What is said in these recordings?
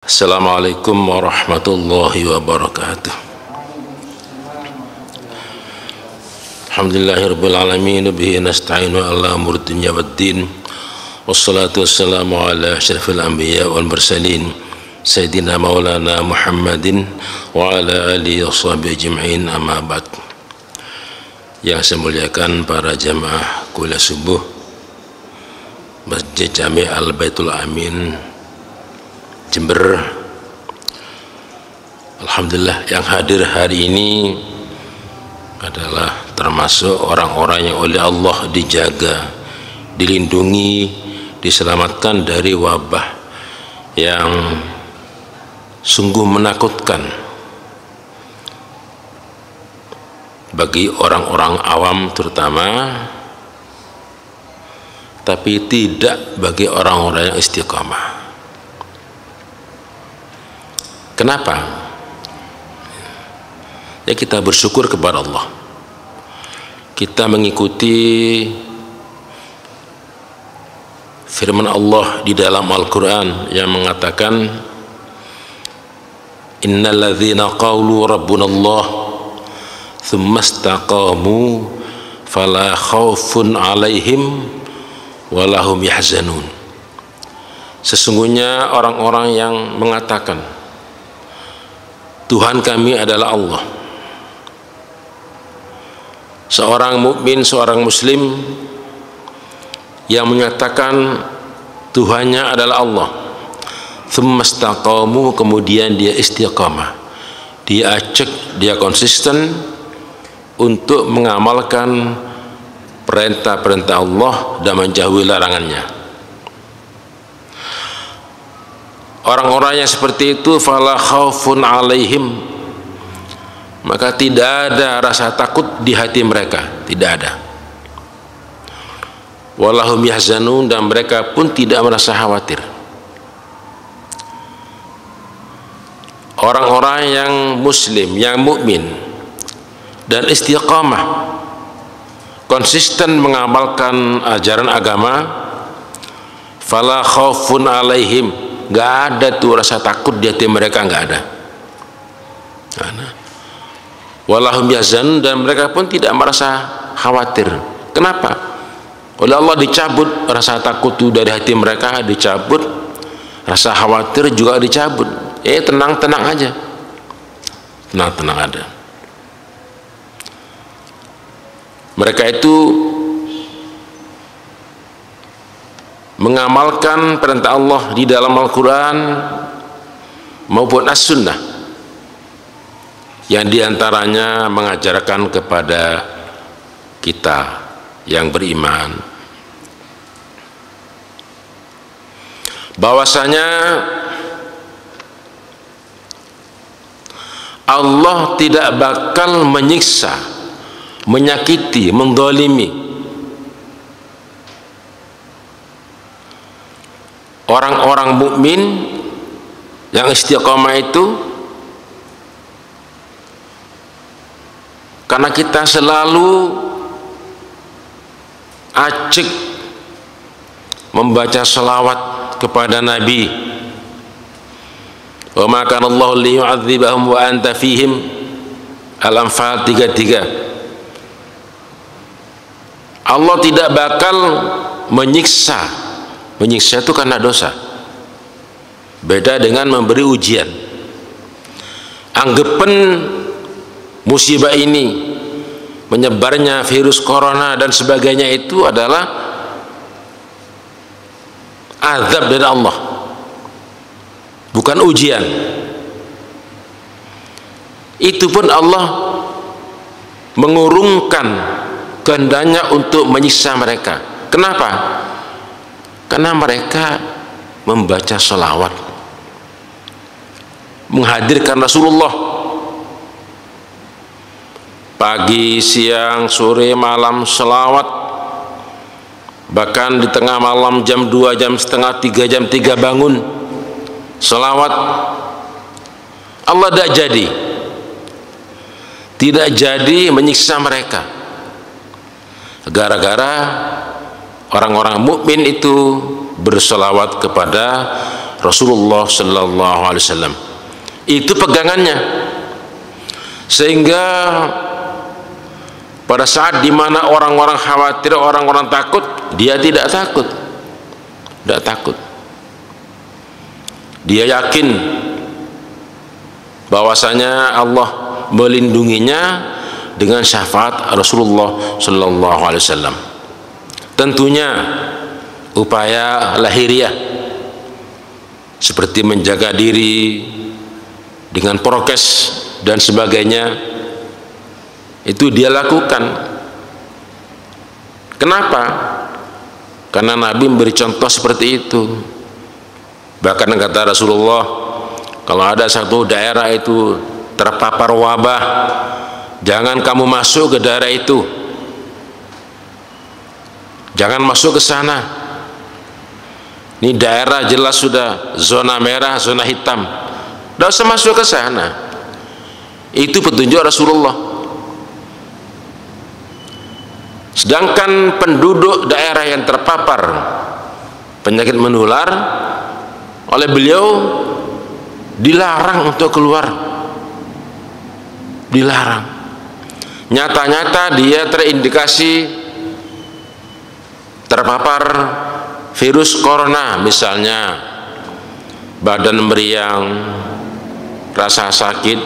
Assalamualaikum warahmatullahi wabarakatuh. Alhamdulillahirabbil alamin bihi nasta'inu ala umuri dunya waddin. Wassalatu wassalamu ala asyrafil anbiya wal mursalin sayyidina maulana Muhammadin wa ala alihi washabihi ajma'in, amma ba'd. Yang saya muliakan para jamaah kuliah subuh Masjid Jami' Al-Baitul Amin Jember. Alhamdulillah, yang hadir hari ini adalah termasuk orang-orang yang oleh Allah dijaga, dilindungi, diselamatkan dari wabah yang sungguh menakutkan bagi orang-orang awam terutama, tapi tidak bagi orang-orang yang istiqamah. Kenapa? Ya, kita bersyukur kepada Allah. Kita mengikuti firman Allah di dalam Al-Quran yang mengatakan, innal ladzina qalu rabbuna Allah tsumma istaqamu fala khaufun alaihim walahum yahzanun. Sesungguhnya orang-orang yang mengatakan Tuhan kami adalah Allah. Seorang mukmin, seorang muslim yang menyatakan Tuhannya adalah Allah, tsumma istaqamu, kemudian dia istiqamah, dia acek, dia konsisten untuk mengamalkan perintah-perintah Allah dan menjauhi larangannya. Orang-orang yang seperti itu fala khaufun alaihim, maka tidak ada rasa takut di hati mereka, tidak ada. Walahum yahzanun, dan mereka pun tidak merasa khawatir. Orang-orang yang muslim, yang mukmin dan istiqamah, konsisten mengamalkan ajaran agama, fala khaufun alaihim, nggak ada tuh rasa takut di hati mereka, nggak ada. Walahum yahzanun, dan mereka pun tidak merasa khawatir. Kenapa? Oleh Allah dicabut rasa takut itu dari hati mereka, dicabut rasa khawatir juga dicabut. Tenang-tenang aja, tenang-tenang ada. Mereka itu mengamalkan perintah Allah di dalam Al-Quran maupun As-Sunnah, yang diantaranya mengajarkan kepada kita yang beriman bahwasanya Allah tidak bakal menyiksa, menyakiti, mendzalimi orang-orang mukmin yang istiqamah itu, karena kita selalu acik membaca salawat kepada Nabi. Wa ma kana Allahu liyu'adzibahum wa anta fihim, Al-Anfal 33. Allah tidak bakal menyiksa. Menyiksa itu karena dosa, beda dengan memberi ujian. Anggapan musibah ini, menyebarnya virus corona dan sebagainya, itu adalah azab dari Allah, bukan ujian. Itu pun Allah mengurungkan kehendaknya untuk menyiksa mereka. Kenapa? Karena mereka membaca sholawat, menghadirkan Rasulullah pagi, siang, sore, malam, sholawat. Bahkan di tengah malam jam 2, jam setengah 3, jam 3 bangun sholawat. Allah tidak jadi menyiksa mereka gara-gara orang-orang mukmin itu bersolawat kepada Rasulullah sallallahu alaihi wasallam. Itu pegangannya. Sehingga pada saat dimana orang-orang khawatir, orang-orang takut, dia tidak takut. Tidak takut. Dia yakin bahwasanya Allah melindunginya dengan syafaat Rasulullah sallallahu alaihi wasallam. Tentunya upaya lahiriah seperti menjaga diri dengan prokes dan sebagainya itu dia lakukan. Kenapa? Karena Nabi memberi contoh seperti itu. Bahkan kata Rasulullah, kalau ada satu daerah itu terpapar wabah, jangan kamu masuk ke daerah itu, jangan masuk ke sana. Ini daerah jelas sudah zona merah, zona hitam, tidak usah masuk ke sana. Itu petunjuk Rasulullah. Sedangkan penduduk daerah yang terpapar penyakit menular, oleh beliau dilarang untuk keluar, dilarang. Nyata-nyata dia terindikasi terpapar virus corona, misalnya badan meriang, rasa sakit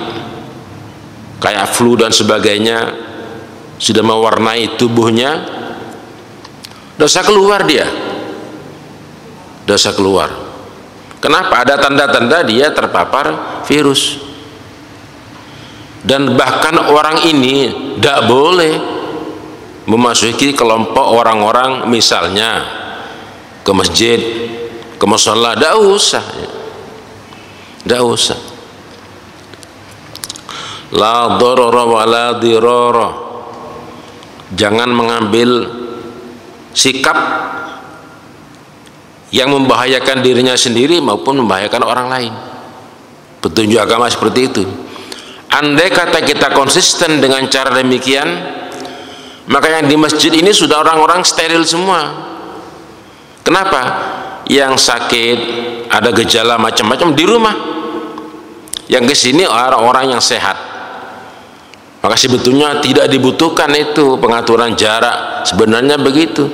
kayak flu dan sebagainya, sudah mewarnai tubuhnya, dosa keluar dia, dosa keluar. Kenapa? Ada tanda-tanda dia terpapar virus. Dan bahkan orang ini tidak boleh memasuki kelompok orang-orang, misalnya ke masjid, ke mushola, tidak usah, tidak usah. La dharara wa la dirara. Jangan mengambil sikap yang membahayakan dirinya sendiri maupun membahayakan orang lain. Petunjuk agama seperti itu. Andai kata kita konsisten dengan cara demikian, maka yang di masjid ini sudah orang-orang steril semua. Kenapa? Yang sakit, ada gejala macam-macam di rumah. Yang kesini orang-orang yang sehat. Maka sebetulnya tidak dibutuhkan itu pengaturan jarak. Sebenarnya begitu.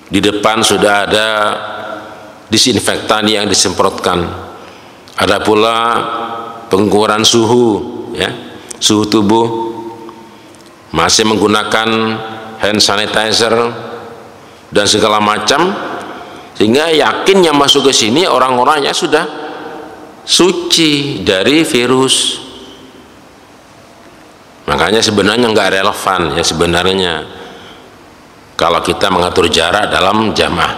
Di depan sudah ada disinfektan yang disemprotkan. Ada pula pengukuran suhu, ya, suhu tubuh. Masih menggunakan hand sanitizer dan segala macam, sehingga yakin yang masuk ke sini orang-orangnya sudah suci dari virus. Makanya sebenarnya nggak relevan ya sebenarnya kalau kita mengatur jarak dalam jamaah.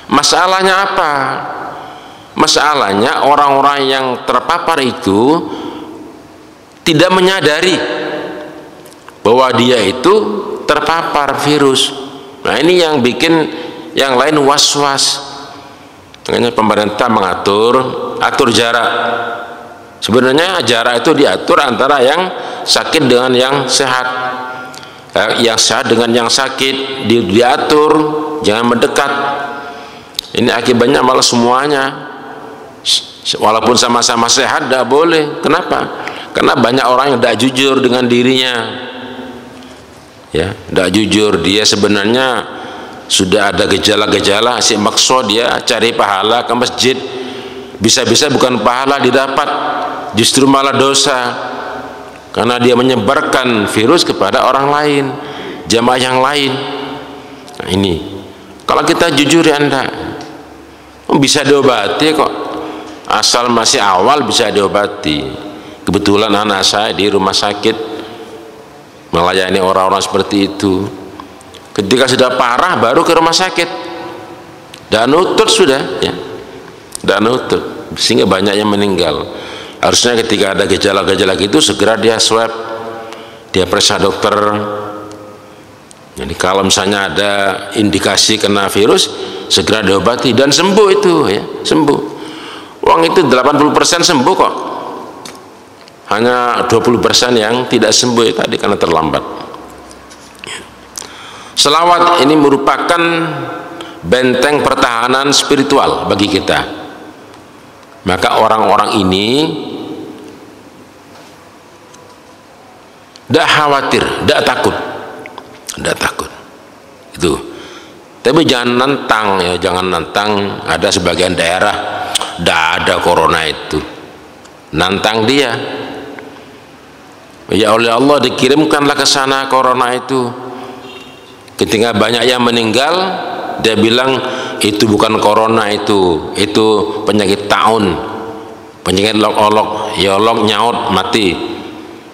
Masalahnya apa? Masalahnya orang-orang yang terpapar itu tidak menyadari bahwa dia itu terpapar virus. Nah ini yang bikin yang lain was-was. Makanya pemerintah atur jarak. Sebenarnya jarak itu diatur antara yang sakit dengan yang sehat. Yang sehat dengan yang sakit diatur, jangan mendekat. Ini akibatnya malah semuanya, walaupun sama-sama sehat, tidak boleh. Kenapa? Karena banyak orang yang tidak jujur dengan dirinya, ya, tidak jujur. Dia sebenarnya sudah ada gejala-gejala, si maksud dia cari pahala ke masjid, bisa-bisa bukan pahala didapat, justru malah dosa. Karena dia menyebarkan virus kepada orang lain, jamaah yang lain. Nah ini, kalau kita jujur ya Anda, bisa diobati kok. Asal masih awal bisa diobati. Kebetulan anak saya di rumah sakit melayani orang-orang seperti itu. Ketika sudah parah baru ke rumah sakit. Dan nutut sudah, ya. Dan nutut, sehingga banyak yang meninggal. Harusnya ketika ada gejala-gejala gitu segera dia swab, dia periksa dokter. Jadi kalau misalnya ada indikasi kena virus, segera diobati dan sembuh itu, ya, sembuh. Uang itu 80% sembuh kok. Hanya 20% yang tidak sembuh ya, tadi karena terlambat. Selawat ini merupakan benteng pertahanan spiritual bagi kita. Maka orang-orang ini tidak khawatir, tidak takut. Itu. Tapi jangan nantang ya, jangan nantang. Ada sebagian daerah tidak ada corona itu, nantang dia. Ya oleh Allah dikirimkanlah ke sana corona itu. Ketika banyak yang meninggal, dia bilang itu bukan corona, itu penyakit taun, penyakit olok-olok, ya olok nyaut mati.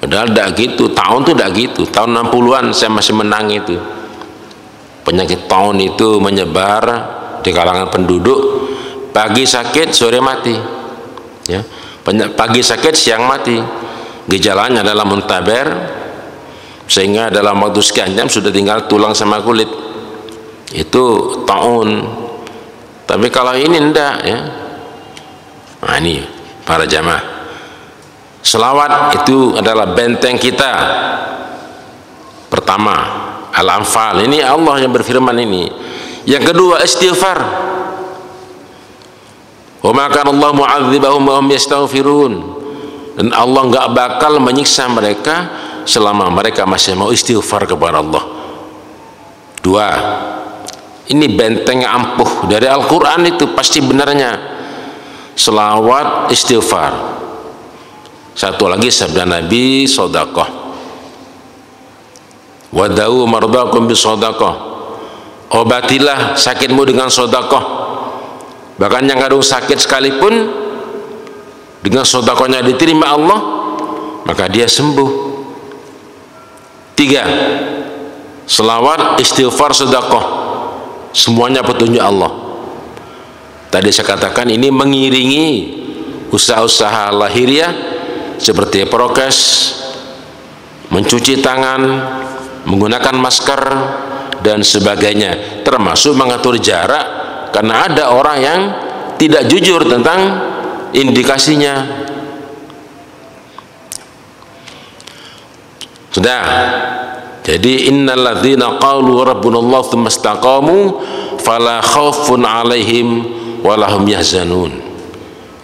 Padahal tidak gitu, taun itu tidak gitu. Tahun 60-an saya masih menang itu. Penyakit taun itu menyebar di kalangan penduduk, pagi sakit sore mati ya. Pagi sakit siang mati, gejalanya adalah muntaber, sehingga dalam waktu sekian jam sudah tinggal tulang sama kulit. Itu taun. Tapi kalau ini enggak ya. Nah ini para jamaah, selawat itu adalah benteng kita pertama. Al-Anfal, ini Allah yang berfirman ini. Yang kedua istighfar. Wa ma kana Allah mu'adzibahum wa hum yastaghfirun. Dan Allah enggak bakal menyiksa mereka selama mereka masih mau istighfar kepada Allah. Dua, ini benteng ampuh dari Al-Quran, itu pasti benarnya selawat istighfar. Satu lagi sabda Nabi, sedekah. Wadau mardakum bisodaqah, obatilah sakitmu dengan sedekah. Bahkan yang kadung sakit sekalipun, dengan sedekahnya diterima Allah, maka dia sembuh. Tiga, selawat, istighfar, sedekah, semuanya petunjuk Allah. Tadi saya katakan ini mengiringi usaha-usaha lahiriah seperti prokes, mencuci tangan, menggunakan masker dan sebagainya, termasuk mengatur jarak, karena ada orang yang tidak jujur tentang indikasinya. Sudah. Jadi innal ladzina qalu rabbunallahu tsumma istaqamu fala khaufun 'alaihim wa lahum yahzanun.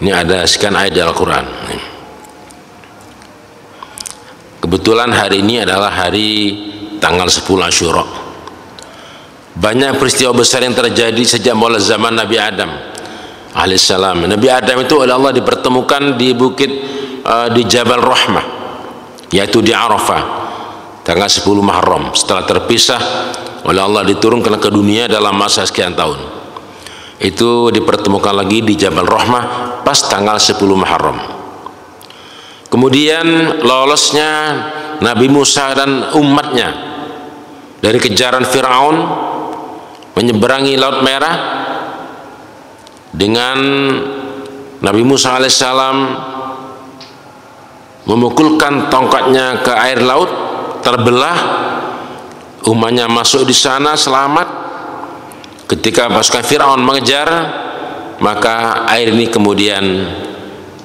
Ini ada sekian ayat di Al-Qur'an. Kebetulan hari ini adalah hari tanggal 10 Asyura. Banyak peristiwa besar yang terjadi sejak mulai zaman Nabi Adam alaihissalam. Nabi Adam itu oleh Allah dipertemukan di bukit di Jabal Rahmah, yaitu di Arafah, tanggal 10 Muharram. Setelah terpisah oleh Allah diturunkan ke dunia dalam masa sekian tahun, itu dipertemukan lagi di Jabal Rahmah pas tanggal 10 Muharram. Kemudian lolosnya Nabi Musa dan umatnya dari kejaran Fir'aun, menyeberangi Laut Merah dengan Nabi Musa alaihissalam memukulkan tongkatnya ke air laut, terbelah, umatnya masuk di sana selamat. Ketika pasukan Fir'aun mengejar, maka air ini kemudian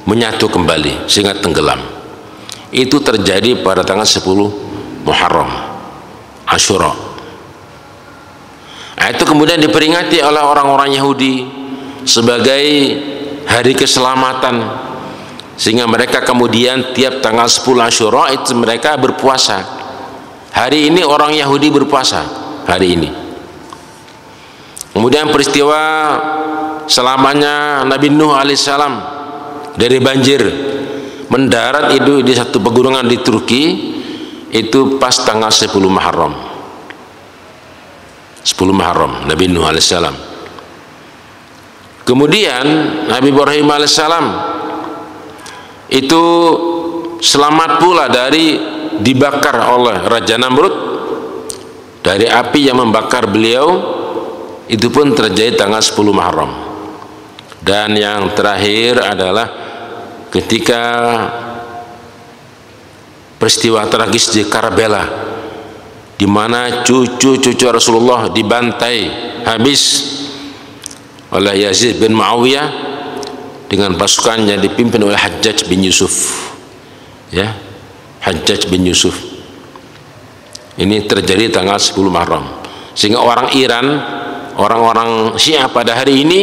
menyatu kembali sehingga tenggelam. Itu terjadi pada tanggal 10 Muharram, Asyura. Itu kemudian diperingati oleh orang-orang Yahudi sebagai hari keselamatan, sehingga mereka kemudian tiap tanggal 10 Asyura itu mereka berpuasa. Hari ini orang Yahudi berpuasa hari ini. Kemudian peristiwa selamanya Nabi Nuh alaihissalam dari banjir, mendarat itu di satu pegunungan di Turki, itu pas tanggal 10 Muharram. 10 Muharram Nabi Nuh alaihissalam. Kemudian Nabi Ibrahim alaihissalam itu selamat pula dari dibakar oleh Raja Namrud, dari api yang membakar beliau. Itu pun terjadi tanggal 10 Muharram. Dan yang terakhir adalah ketika peristiwa tragis di Karbala, di mana cucu-cucu Rasulullah dibantai habis oleh Yazid bin Muawiyah dengan pasukan yang dipimpin oleh Hajjaj bin Yusuf. Ya, Hajjaj bin Yusuf. Ini terjadi tanggal 10 Muharram. Sehingga orang Iran, orang-orang Syiah pada hari ini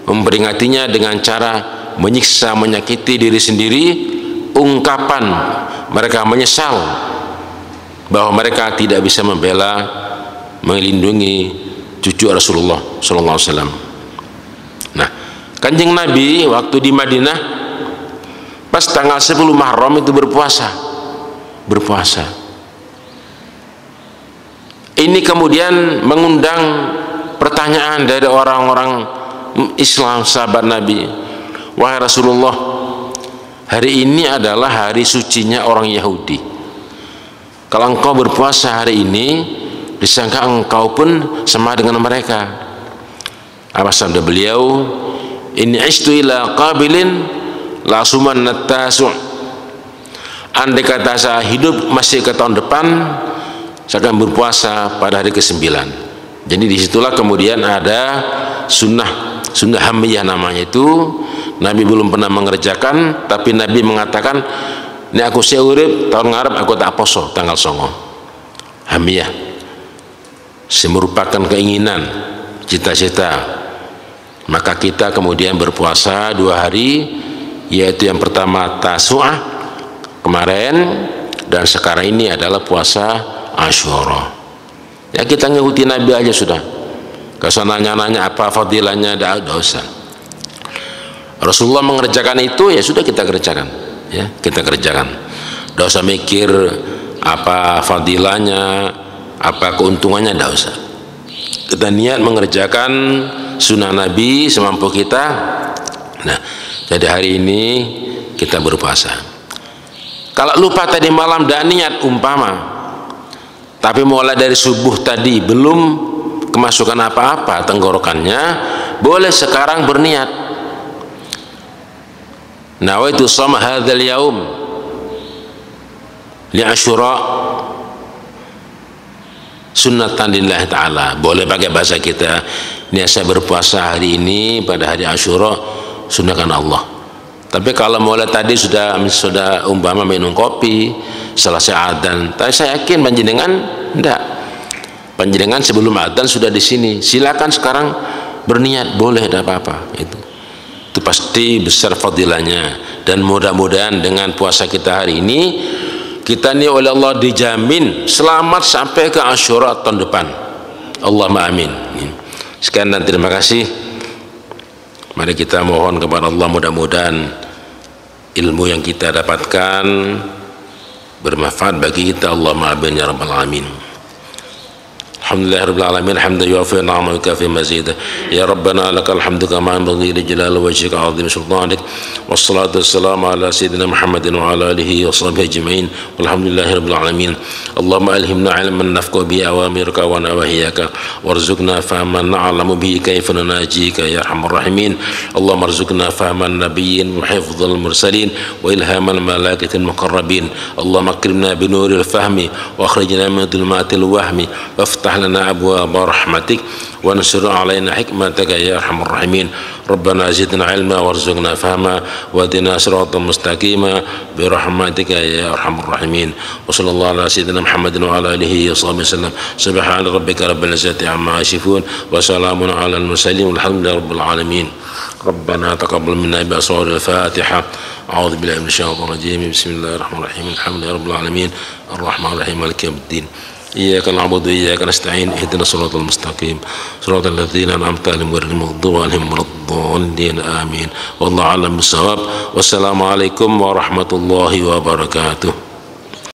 memperingatinya dengan cara menyiksa, menyakiti diri sendiri, ungkapan mereka menyesal bahwa mereka tidak bisa membela, melindungi cucu Rasulullah SAW. Nah, Kanjeng Nabi waktu di Madinah pas tanggal 10 Muharram itu berpuasa. Ini kemudian mengundang pertanyaan dari orang-orang Islam, sahabat Nabi. Wahai Rasulullah, hari ini adalah hari sucinya orang Yahudi. Kalau engkau berpuasa hari ini, disangka engkau pun sama dengan mereka. Apa sabda beliau? Inni ishtu ila qabilin la sumanna tasu'. Andai kata saya hidup masih ke tahun depan, saya akan berpuasa pada hari ke-9. Jadi disitulah kemudian ada sunnah hamiyah namanya itu. Nabi belum pernah mengerjakan, tapi Nabi mengatakan, ini aku seurip tahun ngarep aku tak poso tanggal 9. Hamiyah merupakan keinginan, cita-cita. Maka kita kemudian berpuasa 2 hari, yaitu yang pertama Tasu'ah kemarin, dan sekarang ini adalah puasa Asyura. Ya kita ngikuti Nabi aja sudah. Kalau nanya-nanya apa fadilahnya, tidak usah. Rasulullah mengerjakan itu, ya sudah kita kerjakan. Ya kita kerjakan. Tidak usah mikir apa fadilahnya, apa keuntungannya, tidak usah. Kita niat mengerjakan sunnah Nabi semampu kita. Nah, jadi hari ini kita berpuasa. Kalau lupa tadi malam tidak niat umpama, tapi mulai dari subuh tadi belum kemasukan apa-apa tenggorokannya, boleh sekarang berniat. Nawaitu shoma hadzal yaum li Asyura sunnatan lillahi ta'ala. Boleh pakai bahasa kita, niat saya berpuasa hari ini pada hari Asyura sunnahkan Allah. Tapi kalau mulai tadi sudah umpama minum kopi selesai adzan, tapi saya yakin panjenengan enggak. Panjenengan sebelum adzan sudah di sini. Silakan sekarang berniat, boleh, tidak apa-apa. Itu pasti besar fadilahnya. Dan mudah-mudahan dengan puasa kita hari ini, kita ini oleh Allah dijamin selamat sampai ke Asyura tahun depan. Allahumma amin. Sekian dan terima kasih. Mari kita mohon kepada Allah, mudah-mudahan ilmu yang kita dapatkan bermanfaat bagi kita. Allahumma amin ya rabbal alamin. Alhamdulillahirabbil alamin hamdan yuwaffi ni'amahu wa yukafi mazidah. Ya rabbana lakal hamdu kama yanbaghi li jalali wajhika 'azimi sultanik. Wassalatu wassalamu ala sayyidina Muhammadin wa ala alihi wa sahbihi ajma'in. Walhamdulillahirabbil alamin. Allahumma alhimna 'ilman nafqahu bihi awamirka wa nawahiyaka warzuqna fahman na'lamu bihi kayfa nunajika ya arhamar rahimin. Allahumma arzuqna fahman nabiyyin wa hifdzal mursalin wa ilhamal malaikatil muqarrabin. Allahumma akrimna bi nuril fahmi wa akhrijna min dhulumatil wahmi waftah lana abwaaba rahmatik wa ansur alaina hikmataka ya arhamar rahimin. Rabbana zidna ilma warzuqna fahma wa hdina siratal mustaqima bi rahmatika ya arhamar rahimin. Wa sallallahu ala sayyidina Muhammadin wa ala alihi wa sahbihi wasallam. Subhana rabbika rabbil izzati amma yasifun wa salamun ala al mursalin walhamdulillahi rabbil alamin. Rabbana taqabbal minna bi asraril Fatiha. A'udzu billahi minasyaitonir rajim. Bismillahir rahmanir rahim. Alhamdulillahi rabbil alamin. Arrahmanir rahim. Maliki yaumiddin. إياك نعبد وإياك نستعين اهدنا الصراط المستقيم صراط الذين أنعمت عليهم غير المغضوب عليهم ولا الضالين آمين والله أعلم بالصواب والسلام عليكم ورحمة الله وبركاته.